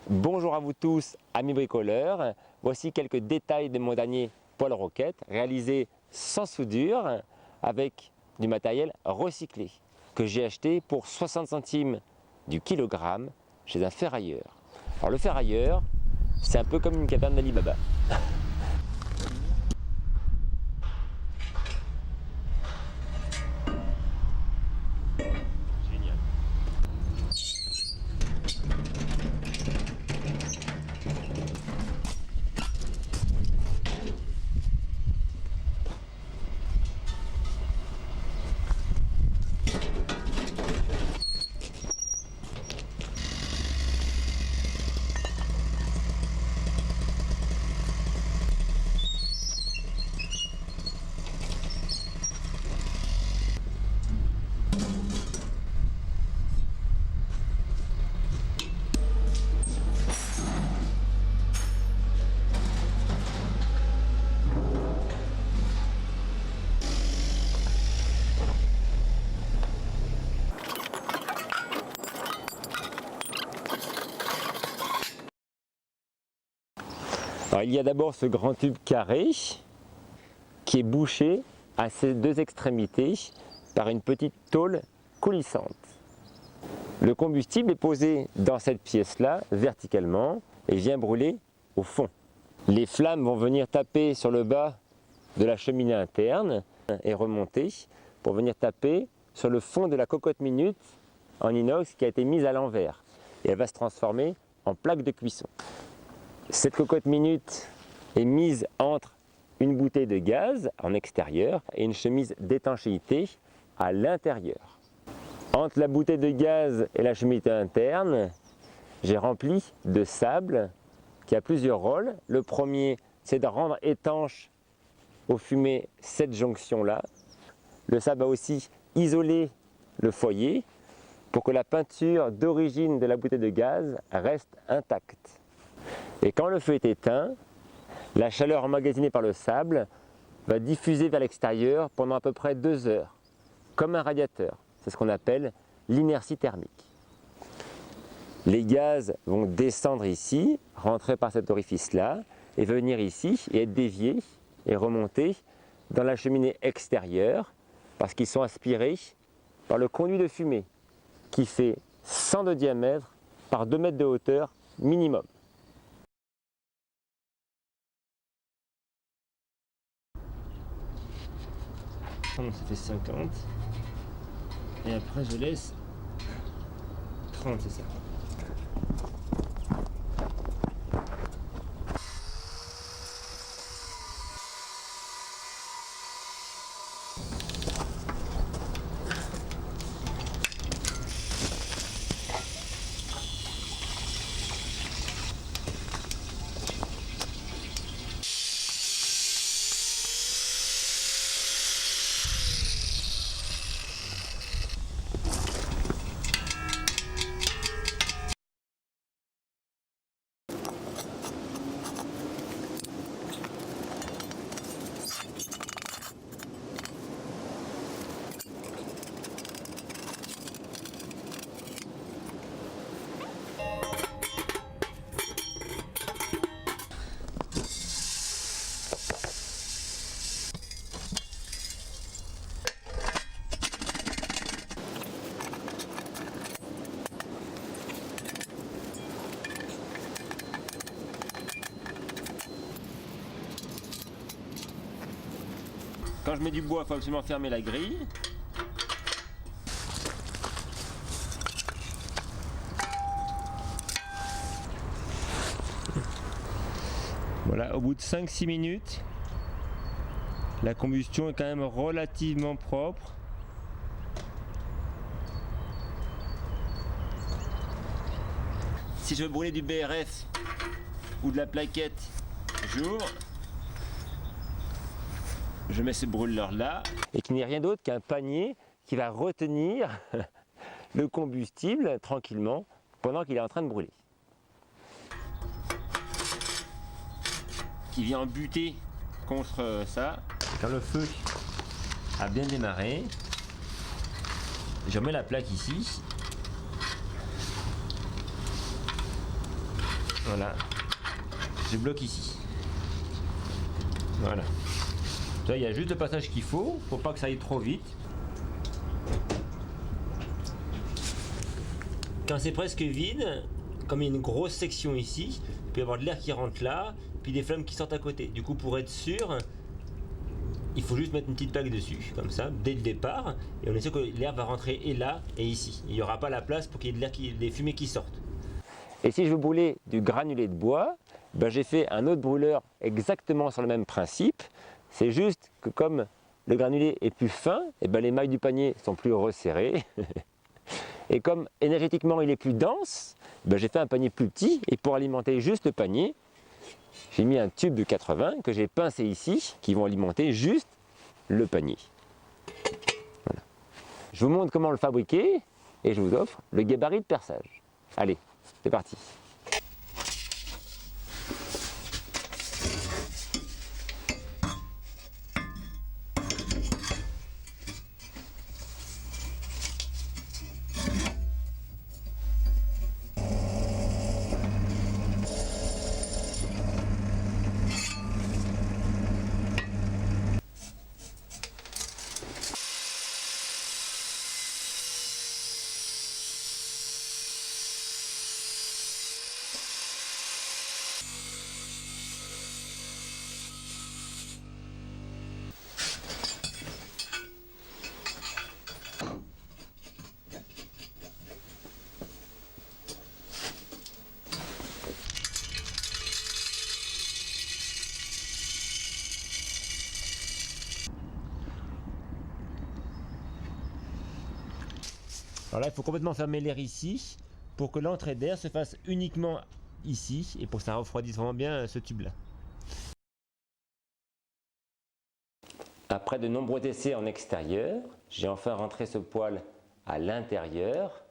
Bonjour à vous tous, amis bricoleurs. Voici quelques détails de mon dernier poêle roquette réalisé sans soudure avec du matériel recyclé que j'ai acheté pour 60 centimes du kilogramme chez un ferrailleur. Alors le ferrailleur, c'est un peu comme une caverne d'Ali Baba. Génial. Alors, il y a d'abord ce grand tube carré qui est bouché à ses deux extrémités par une petite tôle coulissante. Le combustible est posé dans cette pièce-là verticalement et vient brûler au fond. Les flammes vont venir taper sur le bas de la cheminée interne et remonter pour venir taper sur le fond de la cocotte minute en inox qui a été mise à l'envers et elle va se transformer en plaque de cuisson. Cette cocotte minute est mise entre une bouteille de gaz en extérieur et une chemise d'étanchéité à l'intérieur. Entre la bouteille de gaz et la chemise interne, j'ai rempli de sable qui a plusieurs rôles. Le premier, c'est de rendre étanche aux fumées cette jonction-là. Le sable va aussi isoler le foyer pour que la peinture d'origine de la bouteille de gaz reste intacte. Et quand le feu est éteint, la chaleur emmagasinée par le sable va diffuser vers l'extérieur pendant à peu près 2 heures, comme un radiateur. C'est ce qu'on appelle l'inertie thermique. Les gaz vont descendre ici, rentrer par cet orifice-là, et venir ici et être déviés et remonter dans la cheminée extérieure parce qu'ils sont aspirés par le conduit de fumée qui fait 100 de diamètre par 2 mètres de hauteur minimum. Ça fait 50 et après je laisse 30, c'est ça. Quand je mets du bois, il faut absolument fermer la grille. Voilà, au bout de 5-6 minutes, la combustion est quand même relativement propre. Si je veux brûler du BRF ou de la plaquette, j'ouvre. Je mets ce brûleur là et qu'il n'y ait rien d'autre qu'un panier qui va retenir le combustible tranquillement pendant qu'il est en train de brûler. Qui vient buter contre ça. Quand le feu a bien démarré, je remets la plaque ici. Voilà. Je bloque ici. Voilà. Là, il y a juste le passage qu'il faut pas que ça aille trop vite. Quand c'est presque vide, comme il y a une grosse section ici, il peut y avoir de l'air qui rentre là, puis des flammes qui sortent à côté. Du coup, pour être sûr, il faut juste mettre une petite plaque dessus, comme ça, dès le départ, et on est sûr que l'air va rentrer et là et ici. Il n'y aura pas la place pour qu'il y ait de l'air, des fumées qui sortent. Et si je veux brûler du granulé de bois, ben j'ai fait un autre brûleur exactement sur le même principe. C'est juste que comme le granulé est plus fin, et ben les mailles du panier sont plus resserrées. Et comme énergétiquement il est plus dense, ben j'ai fait un panier plus petit, et pour alimenter juste le panier, j'ai mis un tube de 80 que j'ai pincé ici, qui vont alimenter juste le panier. Voilà. Je vous montre comment le fabriquer, et je vous offre le gabarit de perçage. Allez, c'est parti. Alors là, il faut complètement fermer l'air ici pour que l'entrée d'air se fasse uniquement ici et pour que ça refroidisse vraiment bien ce tube-là. Après de nombreux essais en extérieur, j'ai enfin rentré ce poêle à l'intérieur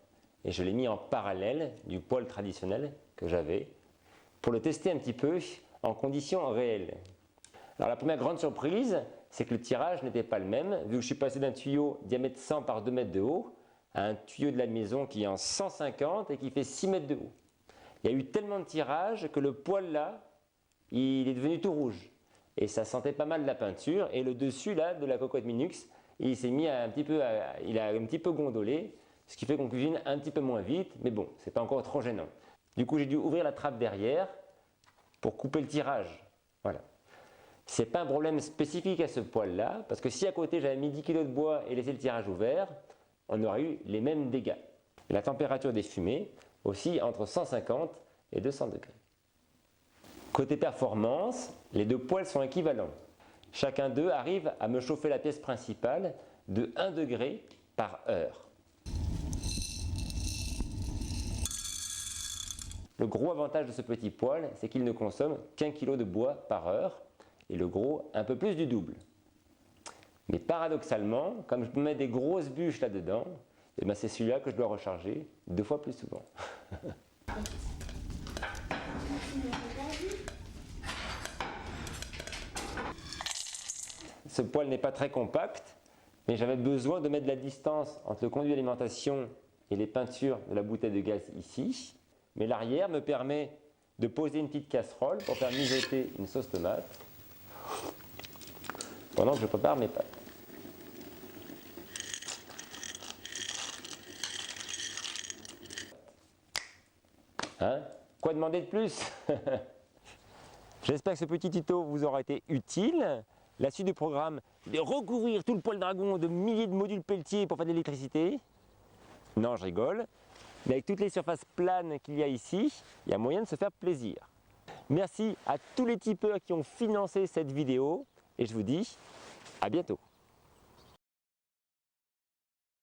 et je l'ai mis en parallèle du poêle traditionnel que j'avais pour le tester un petit peu en conditions réelles. Alors la première grande surprise, c'est que le tirage n'était pas le même, vu que je suis passé d'un tuyau diamètre 100 par 2 mètres de haut à un tuyau de la maison qui est en 150 et qui fait 6 mètres de haut. Il y a eu tellement de tirage que le poêle là, il est devenu tout rouge. Et ça sentait pas mal la peinture. Et le dessus là, de la cocotte Minux, il s'est mis il a un petit peu gondolé, ce qui fait qu'on cuisine un petit peu moins vite, mais bon, c'est pas encore trop gênant. Du coup, j'ai dû ouvrir la trappe derrière pour couper le tirage. Voilà. C'est pas un problème spécifique à ce poêle là, parce que si à côté j'avais mis 10 kg de bois et laissé le tirage ouvert, on aurait eu les mêmes dégâts. Et la température des fumées aussi entre 150 et 200 degrés. Côté performance, les deux poêles sont équivalents. Chacun d'eux arrive à me chauffer la pièce principale de 1 degré par heure. Le gros avantage de ce petit poêle, c'est qu'il ne consomme qu'1 kg de bois par heure et le gros un peu plus du double. Mais paradoxalement, comme je peux mettre des grosses bûches là-dedans, eh ben c'est celui-là que je dois recharger 2 fois plus souvent. Ce poêle n'est pas très compact, mais j'avais besoin de mettre de la distance entre le conduit d'alimentation et les peintures de la bouteille de gaz ici. Mais l'arrière me permet de poser une petite casserole pour faire mijoter une sauce tomate pendant que je prépare mes pâtes. Hein? Quoi demander de plus? J'espère que ce petit tuto vous aura été utile. La suite du programme, de recouvrir tout le poêle dragon de milliers de modules Peltier pour faire de l'électricité. Non, je rigole. Mais avec toutes les surfaces planes qu'il y a ici, il y a moyen de se faire plaisir. Merci à tous les tipeurs qui ont financé cette vidéo et je vous dis à bientôt.